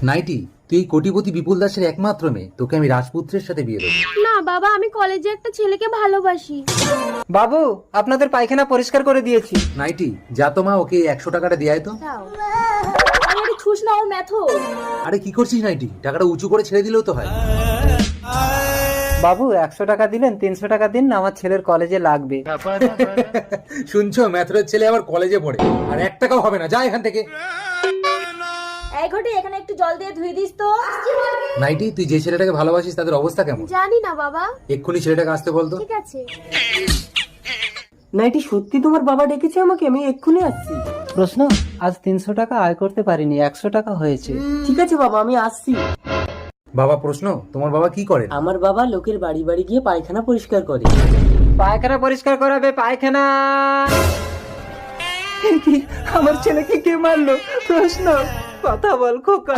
Nightie, তুই এই কোটিপতি বিপুল দাসের একমাত্র মেয়ে, তোকে আমি রাজপুত্রের সাথে বিয়ে দেবো। না বাবা, আমি কলেজে একটা ছেলেকে ভালোবাসি। বাবু, আপনাদের পায়খানা পরিষ্কার করে দিয়েছি। নাইটি, যা তো মা, ওকে 100 টাকাটা দিয়ে তো। আরে ছুস না, ও ম্যাথো। আরে কি করছিস নাইটি, টাকাটা উঁচু করে ছেড়ে দিলেও তো হয়। বাবু 100 টাকা দিলেন, 300 টাকা দিন না, আমার ছেলের কলেজে লাগবে। শুনছো, ম্যাথরের ছেলে আবার কলেজে পড়ে, আর 1 টাকাও হবে না, যা এখান থেকে। এই ঘটি, এখানে একটু জল দিয়ে ধুয়ে দিস তো। নাইটি, তুই যে ছেলেটাকে ভালোবাসিস তাদের অবস্থা কেমন? জানি না বাবা। এক্ষুনি ছেলেটাকে আসতে বলতো। ঠিক আছে। নাইটি, সত্যি তোমার বাবা ডেকেছে আমাকে? আমি এক্ষুনি আসছি। প্রশ্ন, আজ 300 টাকা আয় করতে পারিনি, 100 টাকা হয়েছে। ঠিক আছে বাবা, আমি আসছি। বাবা, প্রশ্ন, তোমার বাবা কি করেন? আমার বাবা লোকের বাড়ি বাড়ি গিয়ে পায়খানা পরিষ্কার করে। পায়খানা পরিষ্কার করাবে, পায়খানা। আমার ছেলেকে কে মারলো? প্রশ্ন, কথা বল খোকা।